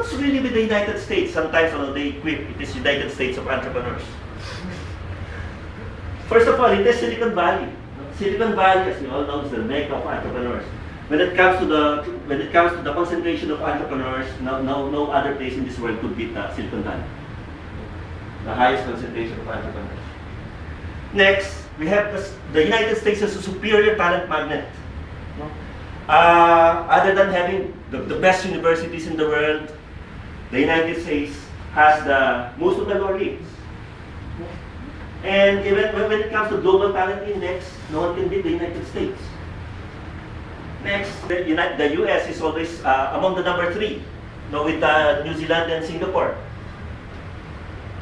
what's really with the United States? Sometimes they equip it is United States of entrepreneurs. First of all, it is Silicon Valley. Silicon Valley, as you all know, is the mecca of entrepreneurs. When it comes to the concentration of entrepreneurs, no other place in this world could beat Silicon Valley. The highest concentration of entrepreneurs. Next, we have the United States as a superior talent magnet. Other than having the best universities in the world, the United States has most of the laureates. And even when it comes to global talent index, no one can beat the United States. Next, the US is always among the number 3, with New Zealand and Singapore.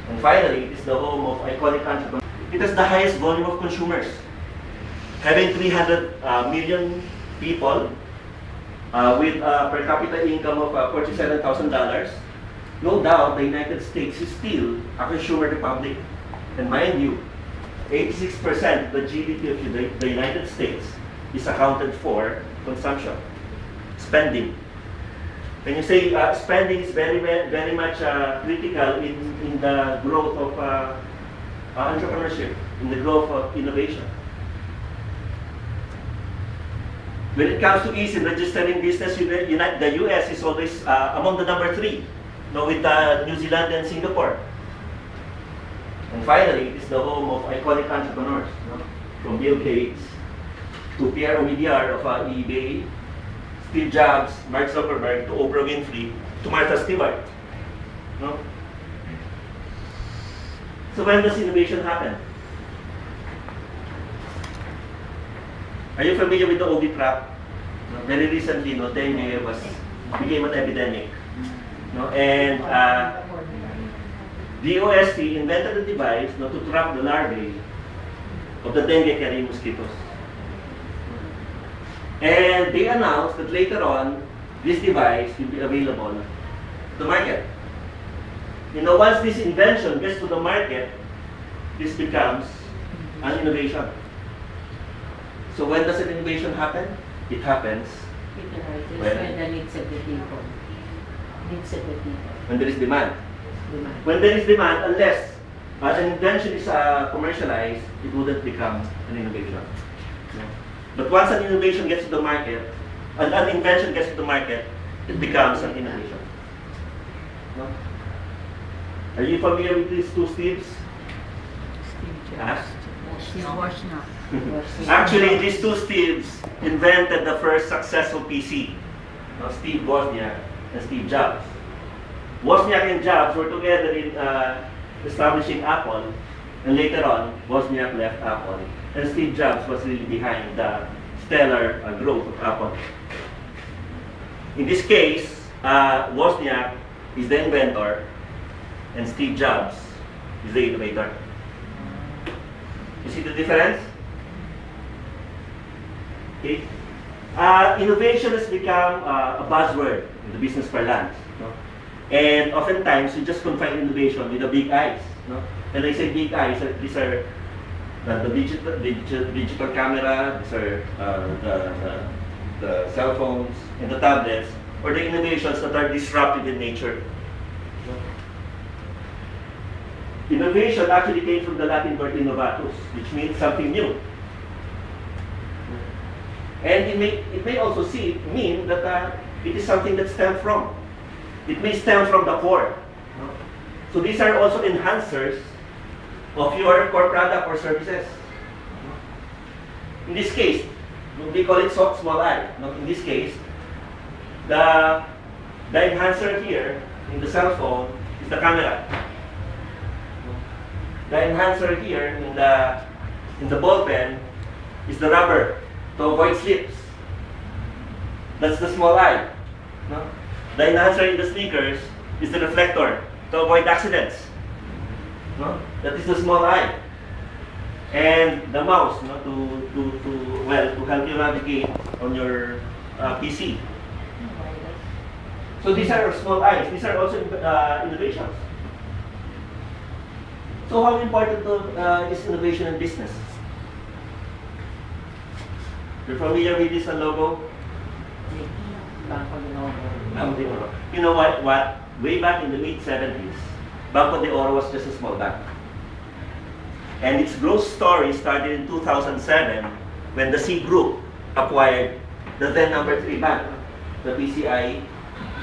And finally, it is the home of iconic entrepreneurs. It has the highest volume of consumers, having 300 million people with per capita income of $47,000. No doubt, the United States is still a consumer republic. And mind you, 86% of the GDP of the United States is accounted for consumption, spending. When you say spending is very much critical in the growth of entrepreneurship, in the growth of innovation. When it comes to ease in registering business, the US is always among the number 3, with New Zealand and Singapore. And finally, it is the home of iconic entrepreneurs, from Bill Gates to Pierre Omidyar of eBay, Steve Jobs, Mark Zuckerberg, to Oprah Winfrey, to Martha Stewart. So when does innovation happen? Are you familiar with the OV trap? Very recently, dengue became an epidemic. And DOST invented a device to trap the larvae of the dengue-carrying mosquitoes. And they announced that later on, this device will be available to the market. Once this invention gets to the market, this becomes an innovation. So when does an innovation happen? It happens when the needs of the people. When there is demand. When there is demand, unless an invention is commercialized, it wouldn't become an innovation. But once an innovation gets to the market, an invention gets to the market, it becomes an innovation. Are you familiar with these two Steves? Steve Wozniak. Actually, these two Steves invented the first successful PC. Steve Wozniak and Steve Jobs. Wozniak and Jobs were together in establishing Apple, and later on, Wozniak left Apple, and Steve Jobs was really behind the stellar growth of Apple. In this case, Wozniak is the inventor, and Steve Jobs is the innovator. You see the difference? Okay. Innovation has become a buzzword in the business parlance. And oftentimes, we just confine innovation with the big eyes. And I say big eyes, these are the digital camera, these are the cell phones and the tablets, or the innovations that are disruptive in nature. Innovation actually came from the Latin word innovatus, which means something new. And it may also mean that it is something that stems from. It may stem from the core. So these are also enhancers of your core product or services. In this case, we call it small I. In this case, the enhancer here in the cell phone is the camera. The enhancer here in the ball pen is the rubber to avoid slips. That's the small I. The enhancer in the sneakers is the reflector to avoid accidents. That is the small I. And the mouse to help you navigate on your PC. So these are small I's. These are also innovations. So how important is innovation in business? You're familiar with this logo? You know what? way back in the mid-70s, Banco de Oro was just a small bank. And its growth story started in 2007 when the C Group acquired the then number 3 bank, the PCI,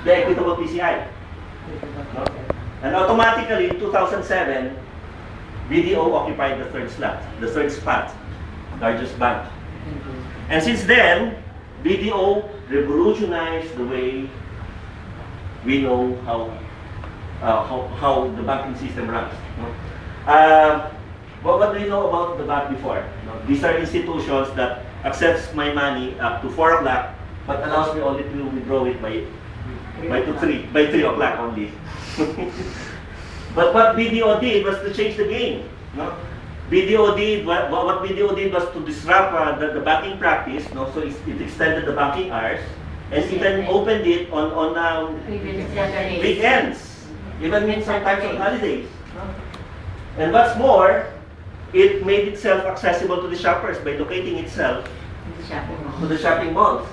the equitable PCI. No? And automatically in 2007, BDO occupied the third slot, the third spot, largest bank. And since then, BDO revolutionized the way we know how the banking system runs. No? What do you know about the bank before? No? These are institutions that accepts my money up to 4 o'clock, but allows me only to withdraw it by 3 o'clock only. But what BDO did was to change the game. No? What BDO did was to disrupt the banking practice. No? So it extended the banking hours, and even opened it on weekends, even sometimes on holidays. No? And what's more, it made itself accessible to the shoppers by locating itself to the shopping malls.